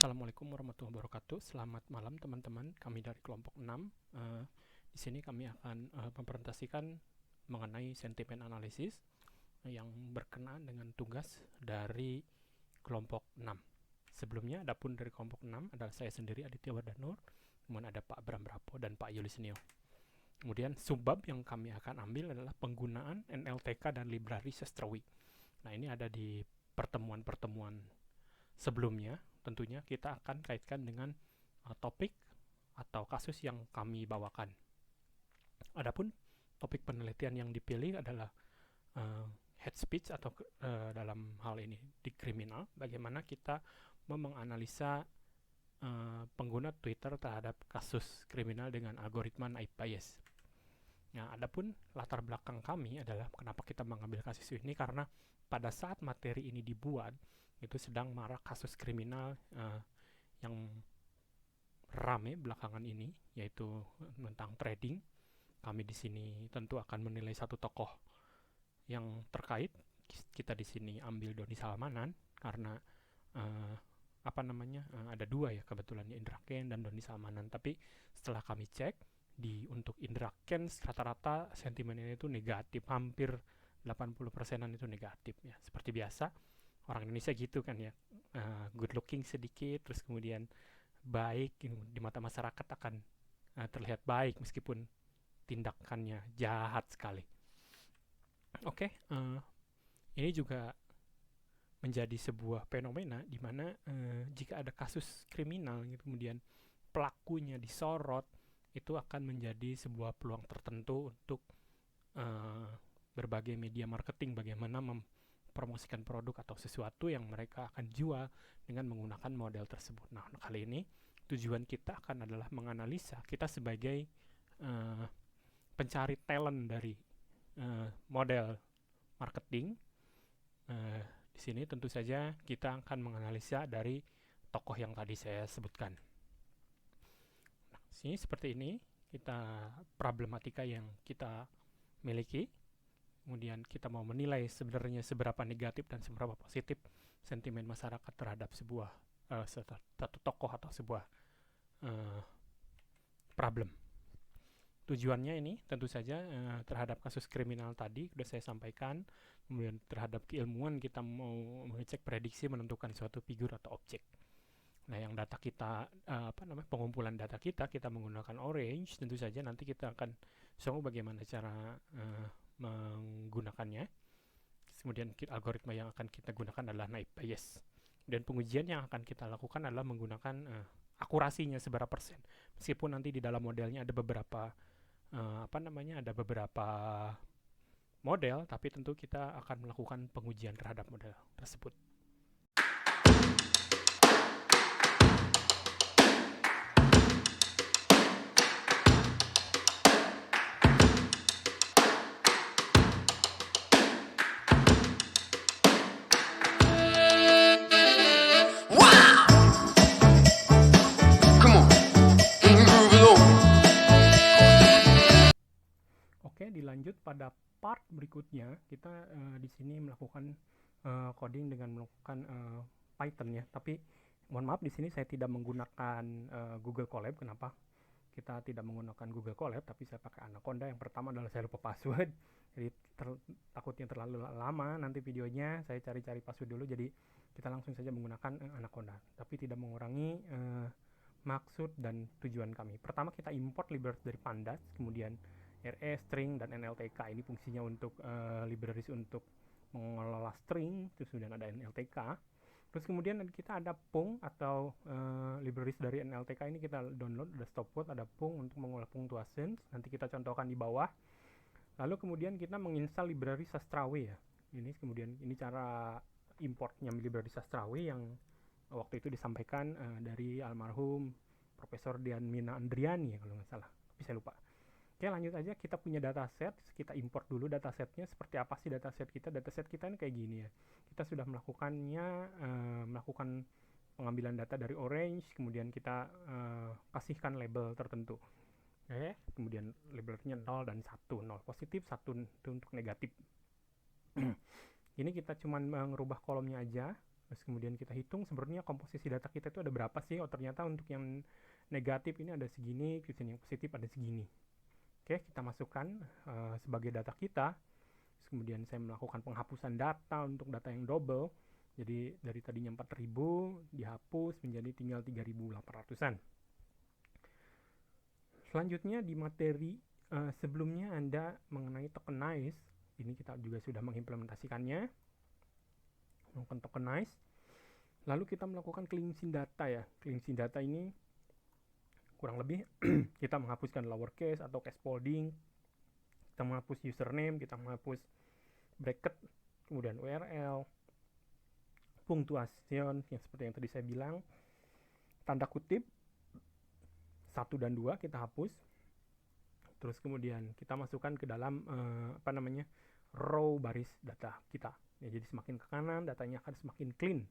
Assalamualaikum warahmatullahi wabarakatuh. Selamat malam teman-teman. Kami dari kelompok 6. Di sini kami akan mempresentasikan mengenai sentimen analisis yang berkenaan dengan tugas dari kelompok 6. Sebelumnya, adapun dari kelompok 6 adalah saya sendiri, Aditya Wardanur, kemudian ada Pak Bram Brapo dan Pak Yulisnio. Kemudian subbab yang kami akan ambil adalah penggunaan NLTK dan library sastrawi. Nah, ini ada di pertemuan-pertemuan sebelumnya. Tentunya kita akan kaitkan dengan topik atau kasus yang kami bawakan. Adapun topik penelitian yang dipilih adalah hate speech atau dalam hal ini di kriminal, bagaimana kita menganalisa pengguna Twitter terhadap kasus kriminal dengan algoritma naive bias. Nah, adapun latar belakang kami adalah kenapa kita mengambil kasus ini, karena pada saat materi ini dibuat itu sedang marak kasus kriminal yang rame belakangan ini, yaitu tentang trading. Kami di sini tentu akan menilai satu tokoh yang terkait. Kita di sini ambil Doni Salmanan karena ada dua ya kebetulan, Indra Kents dan Doni Salmanan. Tapi setelah kami cek untuk Indra Kents rata-rata sentimennya itu negatif, hampir 80%-an itu negatif ya. Seperti biasa orang Indonesia gitu kan ya, good looking sedikit, terus kemudian baik di mata masyarakat akan terlihat baik meskipun tindakannya jahat sekali. Oke, ini juga menjadi sebuah fenomena di mana jika ada kasus kriminal kemudian pelakunya disorot, itu akan menjadi sebuah peluang tertentu untuk berbagai media marketing bagaimana promosikan produk atau sesuatu yang mereka akan jual dengan menggunakan model tersebut. Nah, kali ini tujuan kita akan adalah menganalisa kita sebagai pencari talent dari model marketing. Di sini tentu saja kita akan menganalisa dari tokoh yang tadi saya sebutkan. Nah, sini seperti ini kita problematika yang kita miliki. Kemudian kita mau menilai sebenarnya seberapa negatif dan seberapa positif sentimen masyarakat terhadap sebuah satu tokoh atau sebuah problem. Tujuannya ini tentu saja terhadap kasus kriminal tadi sudah saya sampaikan. Kemudian terhadap keilmuan kita mau mengecek prediksi menentukan suatu figur atau objek. Nah, yang data kita pengumpulan data kita menggunakan Orange. Tentu saja nanti kita akan show bagaimana cara menggunakannya. Kemudian algoritma yang akan kita gunakan adalah naive bias. Dan pengujian yang akan kita lakukan adalah menggunakan akurasinya seberapa persen. Meskipun nanti di dalam modelnya ada beberapa model, tapi tentu kita akan melakukan pengujian terhadap model tersebut. Dilanjut pada part berikutnya, kita di sini melakukan coding dengan melakukan Python ya. Tapi mohon maaf, di sini saya tidak menggunakan Google Colab. Kenapa kita tidak menggunakan Google Colab, tapi saya pakai Anaconda. Yang pertama adalah saya lupa password, jadi takutnya terlalu lama nanti videonya, saya cari-cari password dulu. Jadi kita langsung saja menggunakan Anaconda, tapi tidak mengurangi maksud dan tujuan kami. Pertama kita import library dari Pandas, kemudian RE, string, dan NLTK. Ini fungsinya untuk libraries untuk mengelola string. Terus kemudian ada NLTK. Terus kemudian kita ada Pung atau libraries dari NLTK ini kita download. Ada stopword, ada Pung untuk mengolah punctuation. Nanti kita contohkan di bawah. Lalu kemudian kita menginstal library sastrawi ya. Ini kemudian ini cara importnya library sastrawi yang waktu itu disampaikan dari almarhum Profesor Dian-Mina Andriani ya kalau nggak salah. Tapi saya lupa. Oke, lanjut aja. Kita punya dataset, kita import dulu datasetnya. Seperti apa sih dataset kita? Dataset kita ini kayak gini ya. Kita sudah melakukan pengambilan data dari Orange, kemudian kita kasihkan label tertentu. Oke, kemudian labelnya 0 dan 1. 0 positif, 1 itu untuk negatif. Ini kita cuma mengubah kolomnya aja. Terus kemudian kita hitung sebenarnya komposisi data kita itu ada berapa sih. Oh ternyata untuk yang negatif ini ada segini, yang positif ada segini. Oke, kita masukkan sebagai data kita. Terus kemudian saya melakukan penghapusan data untuk data yang double. Jadi dari tadinya 4000 dihapus menjadi tinggal 3800-an. Selanjutnya di materi sebelumnya Anda mengenai tokenize. Ini kita juga sudah mengimplementasikannya. Melakukan tokenize. Lalu kita melakukan cleansing data ya. Cleansing data ini kurang lebih kita menghapuskan lowercase atau case folding, kita menghapus username, kita menghapus bracket, kemudian URL, punctuation yang seperti yang tadi saya bilang, tanda kutip 1 dan 2 kita hapus. Terus kemudian kita masukkan ke dalam row baris data kita. Ya, jadi semakin ke kanan datanya akan semakin clean.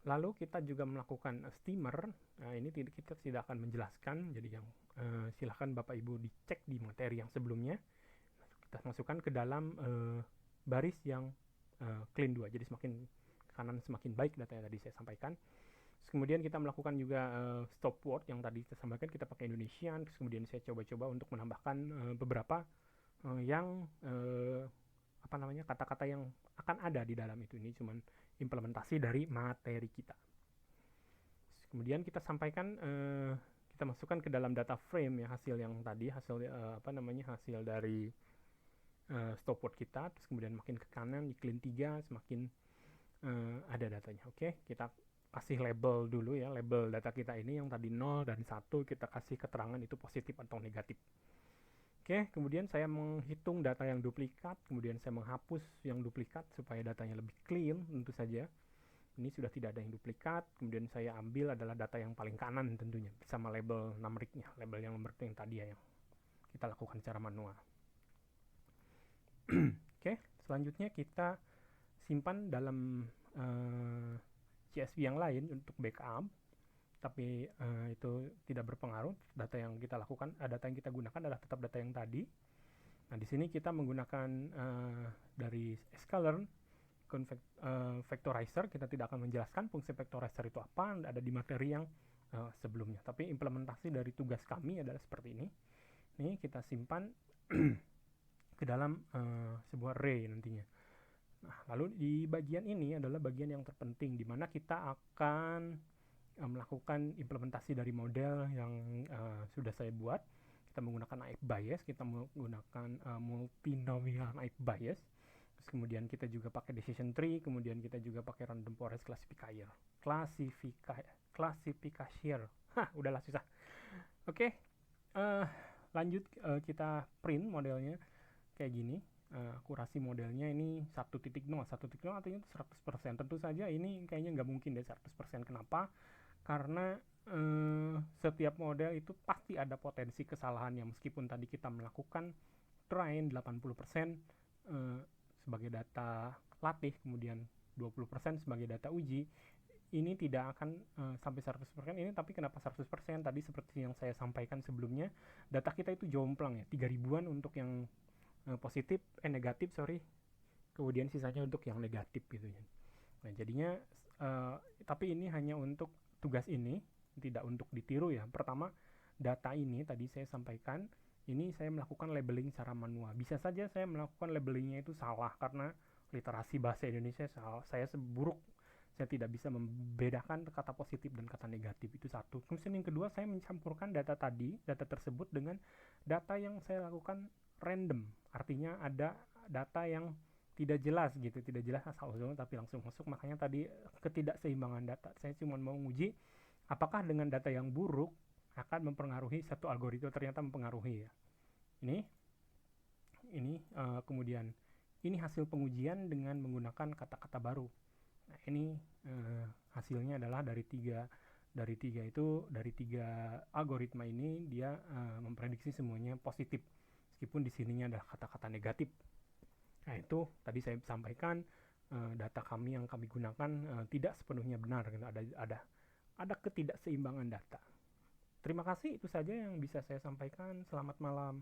Lalu kita juga melakukan steamer. Nah, ini kita tidak akan menjelaskan, jadi yang silahkan Bapak Ibu dicek di materi yang sebelumnya. Kita masukkan ke dalam baris yang clean 2, jadi semakin ke kanan semakin baik data yang tadi saya sampaikan. Terus kemudian kita melakukan juga stop word yang tadi saya sampaikan, kita pakai Indonesian. Terus kemudian saya coba-coba untuk menambahkan beberapa yang kata-kata yang akan ada di dalam itu. Ini cuman implementasi dari materi kita. Kemudian kita sampaikan, kita masukkan ke dalam data frame ya hasil yang tadi, hasil dari stop word kita. Terus kemudian makin ke kanan di clean 3 semakin ada datanya. Oke, kita kasih label dulu ya, label data kita ini yang tadi 0 dan 1 kita kasih keterangan itu positif atau negatif. Oke, kemudian saya menghitung data yang duplikat, kemudian saya menghapus yang duplikat supaya datanya lebih clean tentu saja. Ini sudah tidak ada yang duplikat, kemudian saya ambil adalah data yang paling kanan tentunya, bersama label numericnya, label yang nomor yang tadi ya, yang kita lakukan secara manual. Oke, selanjutnya kita simpan dalam CSV yang lain untuk backup. Tapi itu tidak berpengaruh. Data yang kita lakukan, data yang kita gunakan adalah tetap data yang tadi. Nah, di sini kita menggunakan dari sklearn vectorizer. Kita tidak akan menjelaskan fungsi vectorizer itu apa, ada di materi yang sebelumnya. Tapi implementasi dari tugas kami adalah seperti ini. Ini kita simpan ke dalam sebuah array nantinya. Nah, lalu di bagian ini adalah bagian yang terpenting, di mana kita akan melakukan implementasi dari model yang sudah saya buat. Kita menggunakan naive Bayes, kita menggunakan multinomial naive Bayes. Terus kemudian kita juga pakai decision tree, kemudian kita juga pakai random forest classifier. Classifier. Udahlah susah. Oke, lanjut kita print modelnya kayak gini. Akurasi modelnya ini 1.0 artinya 100%. Tentu saja ini kayaknya nggak mungkin deh 100%. Kenapa? Karena setiap model itu pasti ada potensi kesalahannya, meskipun tadi kita melakukan train 80% sebagai data latih, kemudian 20% sebagai data uji, ini tidak akan sampai 100% ini. Tapi kenapa 100%? Tadi seperti yang saya sampaikan sebelumnya, data kita itu jomplang ya, 3000-an untuk yang negatif, kemudian sisanya untuk yang negatif gitu ya. Nah, jadinya tapi ini hanya untuk tugas ini, tidak untuk ditiru ya. Pertama, data ini tadi saya sampaikan, ini saya melakukan labeling secara manual. Bisa saja saya melakukan labelingnya itu salah karena literasi bahasa Indonesia saya seburuk, saya tidak bisa membedakan kata positif dan kata negatif, itu satu. Kemudian yang kedua, saya mencampurkan data tersebut dengan data yang saya lakukan random, artinya ada data yang tidak jelas gitu, tidak jelas asal-usulnya tapi langsung masuk. Makanya tadi ketidakseimbangan data, saya cuma mau uji apakah dengan data yang buruk akan mempengaruhi satu algoritma. Ternyata mempengaruhi ya. Ini kemudian ini hasil pengujian dengan menggunakan kata-kata baru. Nah, ini hasilnya adalah dari tiga algoritma ini dia memprediksi semuanya positif, meskipun di sininya adalah kata-kata negatif. Nah, itu tadi saya sampaikan data kami yang kami gunakan tidak sepenuhnya benar, ada ketidakseimbangan data. Terima kasih, itu saja yang bisa saya sampaikan. Selamat malam.